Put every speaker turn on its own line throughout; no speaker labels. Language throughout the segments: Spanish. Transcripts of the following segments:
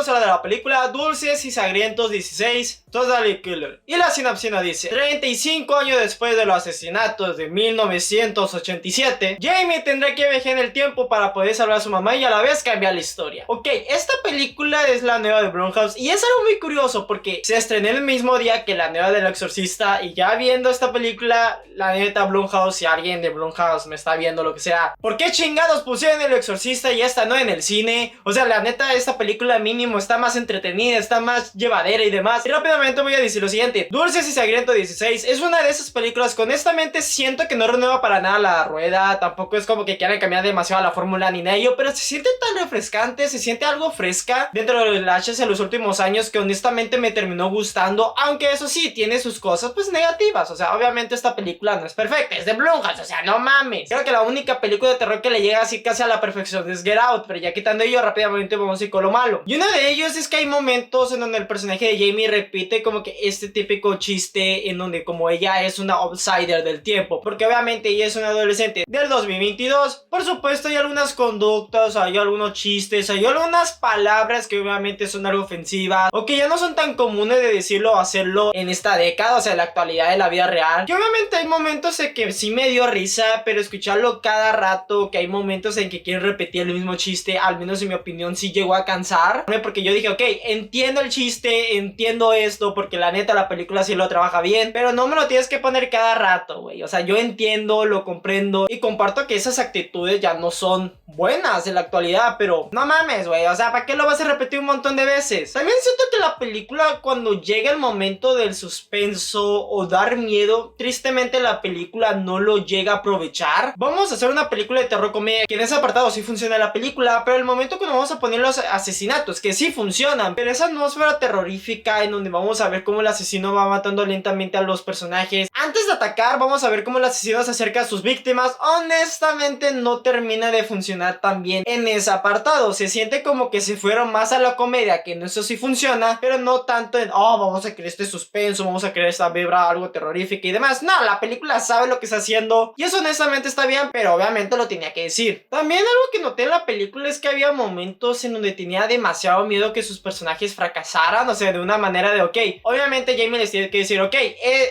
vamos a hablar de la película Dulces y Sangrientos 16, Totally Killer. Y la sinopsis nos dice: 35 años después de los asesinatos de 1987, Jamie tendrá que viajar en el tiempo para poder salvar a su mamá y a la vez cambiar la historia. Ok, esta película es la nueva de Blumhouse y es algo muy curioso porque se estrenó el mismo día que la nueva del Exorcista. Y ya viendo esta película, la neta, Blumhouse, si alguien de Blumhouse me está viendo, lo que sea, ¿por qué chingados pusieron el Exorcista y esta no en el cine? O sea, la neta, esta película mínimo está más entretenida, está más llevadera y demás. Y rápidamente voy a decir lo siguiente: Dulces y Sangrientos 16 es una de esas películas que honestamente siento que no renueva para nada la rueda. Tampoco es como que quieran cambiar demasiado la fórmula ni nada, pero se siente tan refrescante, se siente algo fresca dentro de los slashes en los últimos años que honestamente me terminó gustando. Aunque eso sí, tiene sus cosas pues negativas. O sea, obviamente esta película no es perfecta, es de Blumhouse, o sea, no mames. Creo que la única película de terror que le llega así casi a la perfección es Get Out, pero ya quitando ello, rápidamente vamos a ir con lo malo. Y uno de ellos es que hay momentos en donde el personaje de Jamie repite como que este típico chiste en donde como ella es una outsider del tiempo, porque obviamente ella es una adolescente del 2022. Por supuesto hay algunas conductas, hay algunos chistes, hay algunas palabras que obviamente son algo ofensivas o que ya no son tan comunes de decirlo o hacerlo en esta década, o sea, en la actualidad de la vida real. Que obviamente hay momentos en que sí me dio risa, pero escucharlo cada rato, que hay momentos en que quieren repetir el mismo chiste, al menos en mi opinión sí llegó a cansar, porque yo dije, ok, entiendo el chiste, entiendo esto, porque la neta la película sí lo trabaja bien, pero no me lo tienes que poner cada rato, güey. O sea, yo entiendo, lo comprendo y comparto que esas actitudes ya no son buenas en la actualidad, pero no mames, güey, o sea, ¿para qué lo vas a repetir un montón de veces? También siento que la película, cuando llega el momento del suspenso o dar miedo, tristemente la película no lo llega a aprovechar. Vamos a hacer una película de terror comedia, que en ese apartado sí funciona la película, pero el momento cuando vamos a poner los asesinatos, que sí funcionan, pero esa atmósfera terrorífica en donde vamos a ver cómo el asesino va matando lentamente a los personajes, antes de atacar vamos a ver cómo el asesino se acerca a sus víctimas, honestamente no termina de funcionar tan bien en ese apartado. Se siente como que se fueron más a la comedia, que en eso sí funciona, pero no tanto en, oh, vamos a crear este suspenso, vamos a crear esta vibra algo terrorífica y demás. No, la película sabe lo que está haciendo y eso honestamente está bien, pero obviamente lo tenía que decir. También algo que noté en la película es que había momentos en donde tenía demasiado miedo que sus personajes fracasaran, o sea, de una manera de, ok, obviamente Jamie les tiene que decir, ok,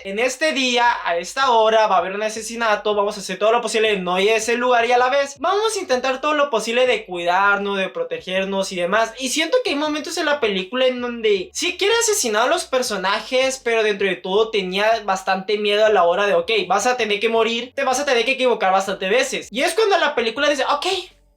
en este día, a esta hora, va a haber un asesinato, vamos a hacer todo lo posible de no ir a ese lugar y a la vez vamos a intentar todo lo posible de cuidarnos, de protegernos y demás. Y siento que hay momentos en la película en donde sí quiere asesinar a los personajes, pero dentro de todo tenía bastante miedo a la hora de, ok, vas a tener que morir, te vas a tener que equivocar bastante veces. Y es cuando la película dice, ok,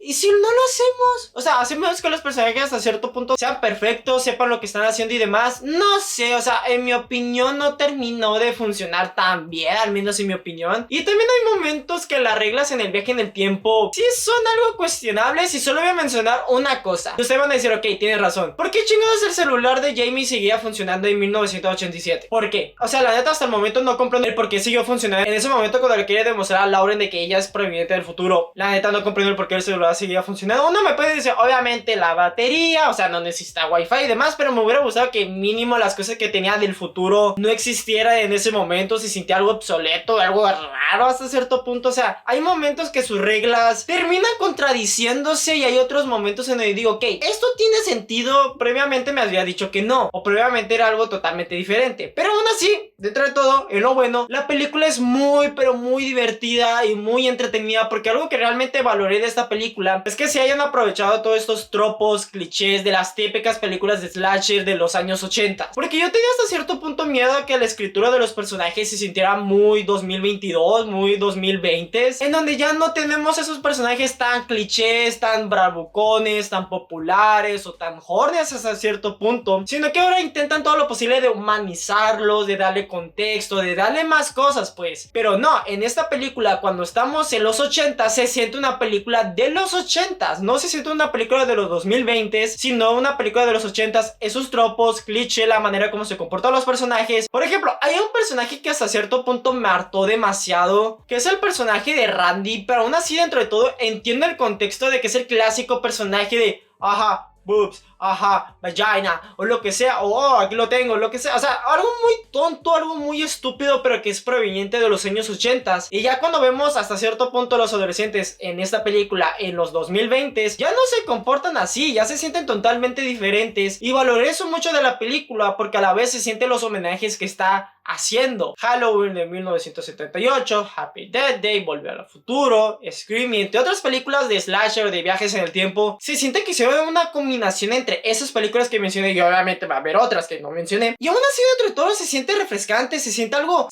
¿y si no lo hacemos? O sea, hacemos que los personajes hasta cierto punto sean perfectos, sepan lo que están haciendo y demás. No sé, o sea, en mi opinión no terminó de funcionar tan bien, al menos en mi opinión. Y también hay momentos que las reglas en el viaje en el tiempo sí son algo cuestionables y solo voy a mencionar una cosa. Y ustedes van a decir, ok, tienes razón. ¿Por qué chingados el celular de Jamie seguía funcionando en 1987? ¿Por qué? O sea, la neta hasta el momento no comprendo el por qué siguió funcionando. En ese momento cuando le quería demostrar a Lauren de que ella es proveniente del futuro, la neta no comprendo el por qué el celular seguía funcionando. Uno me puede decir, obviamente la batería, o sea, no necesita wifi y demás, pero me hubiera gustado que mínimo las cosas que tenía del futuro no existieran en ese momento, se sintiera algo obsoleto, algo raro hasta cierto punto. O sea, hay momentos que sus reglas terminan contradiciéndose y hay otros momentos en donde digo, ok, esto tiene sentido, previamente me había dicho que no, o previamente era algo totalmente diferente, pero aún así, dentro de todo, en lo bueno, la película es muy, pero muy divertida y muy entretenida, porque algo que realmente valoré de esta película es que se hayan aprovechado todos estos tropos, clichés de las típicas películas de slasher de los años 80. Porque yo tenía hasta cierto punto miedo a que la escritura de los personajes se sintiera muy 2022, muy 2020, en donde ya no tenemos esos personajes tan clichés, tan bravucones, tan populares o tan hornias hasta cierto punto, sino que ahora intentan todo lo posible de humanizarlos, de darle contexto, de darle más cosas, pues. Pero no, en esta película, cuando estamos en los 80, se siente una película de los 80s, no se siente una película de los 2020s, sino una película de los 80s, esos tropos, cliché, la manera como se comportan los personajes. Por ejemplo, hay un personaje que hasta cierto punto me hartó demasiado, que es el personaje de Randy, pero aún así dentro de todo entiendo el contexto de que es el clásico personaje de, ajá, boobs, ajá, vagina, o lo que sea, o oh, aquí lo tengo, lo que sea. O sea, algo muy tonto, algo muy estúpido, pero que es proveniente de los años 80. Y ya cuando vemos hasta cierto punto los adolescentes en esta película en los 2020, ya no se comportan así, ya se sienten totalmente diferentes. Y valoré eso mucho de la película, porque a la vez se sienten los homenajes que está haciendo. Halloween de 1978, Happy Death Day, Volver al Futuro, Scream y entre otras películas de slasher, de viajes en el tiempo. Se siente que se ve una combinación entre esas películas que mencioné y obviamente va a haber otras que no mencioné. Y aún así dentro de todo se siente refrescante, se siente algo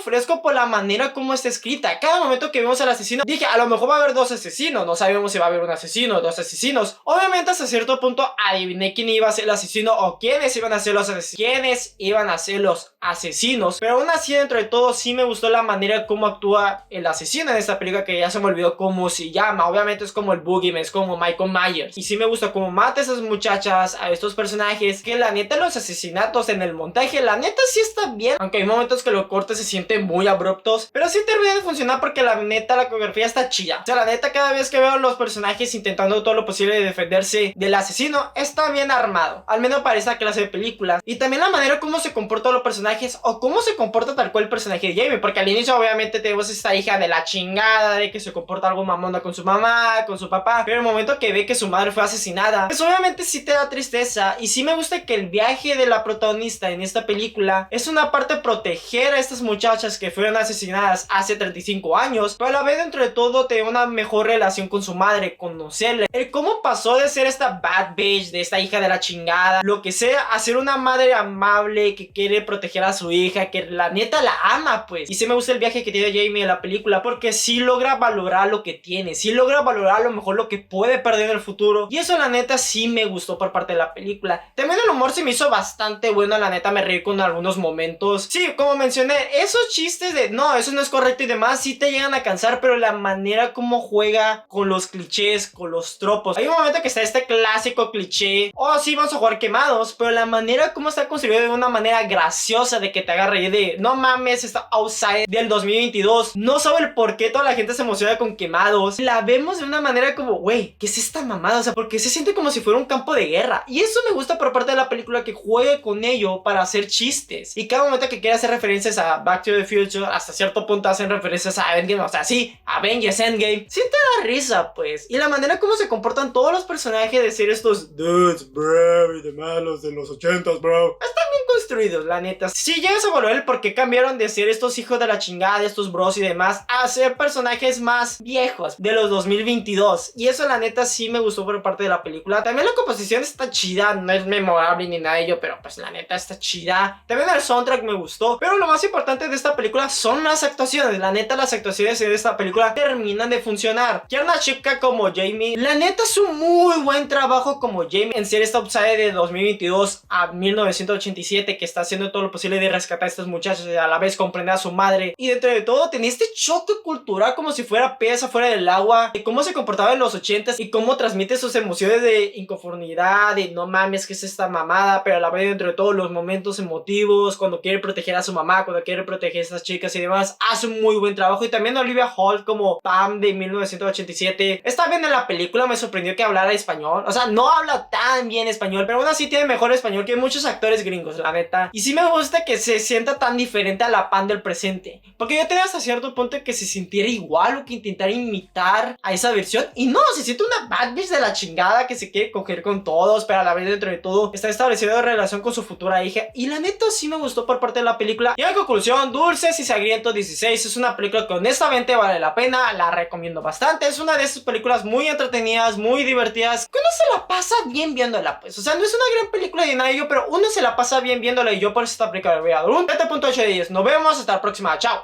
fresco por la manera como está escrita. Cada momento que vemos al asesino, dije, a lo mejor va a haber dos asesinos, no sabemos si va a haber un asesino o dos asesinos. Obviamente hasta cierto punto adiviné quién iba a ser el asesino o quiénes iban a ser los asesinos. Pero aún así dentro de todo sí me gustó la manera como actúa el asesino en esta película, que ya se me olvidó cómo se llama. Obviamente es como el Boogeyman, es como Michael Myers. Y sí me gusta cómo mata a esas muchachas, a estos personajes, que la neta los asesinatos en el montaje, la neta sí está bien, aunque hay momentos que los cortes se sienten muy abruptos, pero sí termina de funcionar porque la neta la coreografía está chida. O sea, la neta cada vez que veo a los personajes intentando todo lo posible de defenderse del asesino, está bien armado, al menos para esa clase de películas. Y también la manera como se comportan los personajes o cómo se comporta tal cual el personaje de Jamie, porque al inicio obviamente tenemos esta hija de la chingada, de que se comporta algo mamona con su mamá, con su papá, pero el momento que ve que su madre fue asesinada, pues obviamente sí te da tristeza. Y sí me gusta que el viaje de la protagonista en esta película es una parte proteger a estas muchachas que fueron asesinadas hace 35 años, pero a la vez dentro de todo tener una mejor relación con su madre, conocerle, el cómo pasó de ser esta bad bitch, de esta hija de la chingada, lo que sea, a ser una madre amable que quiere proteger a su hija, que la neta la ama, pues. Y sí me gusta el viaje que tiene Jamie en la película, porque sí logra valorar lo que tiene, sí logra valorar a lo mejor lo que puede perder en el futuro, y eso la neta sí me gustó por parte de la película. También el humor se me hizo bastante bueno, la neta me reí con algunos momentos. Sí, como mencioné, esos chistes de no, eso no es correcto y demás, sí te llegan a cansar, pero la manera como juega con los clichés, con los tropos. Hay un momento que está este clásico cliché, oh sí, vamos a jugar quemados, pero la manera como está construido de una manera graciosa, de que te haga reír de no mames, está Outside del 2022, no sabe el por qué toda la gente se emociona con quemados. La vemos de una manera como, güey, ¿qué es esta mamada? O sea, porque se siente como si fuera un campo de guerra, y eso me gusta por parte de la película, que juegue con ello para hacer chistes, y cada momento que quiere hacer referencias a Back to the Future, hasta cierto punto hacen referencias a Endgame, o sea, sí, Avengers Endgame, sí te da risa, pues. Y la manera como se comportan todos los personajes de ser estos dudes, bro, y demás, los de los 80s, bro, están bien construidos, la neta. Si llegas a volver por qué cambiaron de ser estos hijos de la chingada, estos bros y demás, a ser personajes más viejos, de los 2022. Y eso la neta sí me gustó por parte de la película. También la composición está chida, no es memorable ni nada de ello, pero pues la neta está chida. También el soundtrack me gustó, pero lo más importante de esta película son las actuaciones. La neta las actuaciones de esta película terminan de funcionar. Que una chica como Jamie, la neta es un muy buen trabajo como Jamie en ser esta outsider de 2022 a 1987, que está haciendo todo lo posible de rescatar a estas muchachas y a la vez comprender a su madre. Y dentro de todo tenía este choque cultural como si fuera pez afuera del agua, de cómo se comportaba en los 80s y cómo transmite sus emociones de inconformidad, de no mames, que es esta mamada, pero a la vez dentro de todos los momentos emotivos, cuando quiere proteger a su mamá, cuando quiere proteger a estas chicas y demás, hace un muy buen trabajo. Y también Olivia Holt como Pam de 1987 está bien en la película, me sorprendió que hablara español, o sea, no habla tan bien español, pero aún así tiene mejor español que muchos actores gringos, la neta. Y sí me gusta que se sienta tan diferente a la Pam del presente, porque yo tenía hasta cierto punto que se sintiera igual o que intentara imitar a esa versión, y no, se siente una bad bitch de la chingada que se quiere coger con todos, pero a la vez dentro de todo está estableciendo relación con su futura hija. Y la neta sí me gustó por parte de la película. Y en conclusión, Dulces y Sangrientos 16 es una película que honestamente vale la pena, la recomiendo bastante. Es una de esas películas muy entretenidas, muy divertidas, que uno se la pasa bien viéndola, pues. O sea, no es una gran película ni nada de ello, pero uno se la pasa bien viéndola, y yo por eso esta película le voy a dar un 7.8 de 10. Nos vemos hasta la próxima, chao.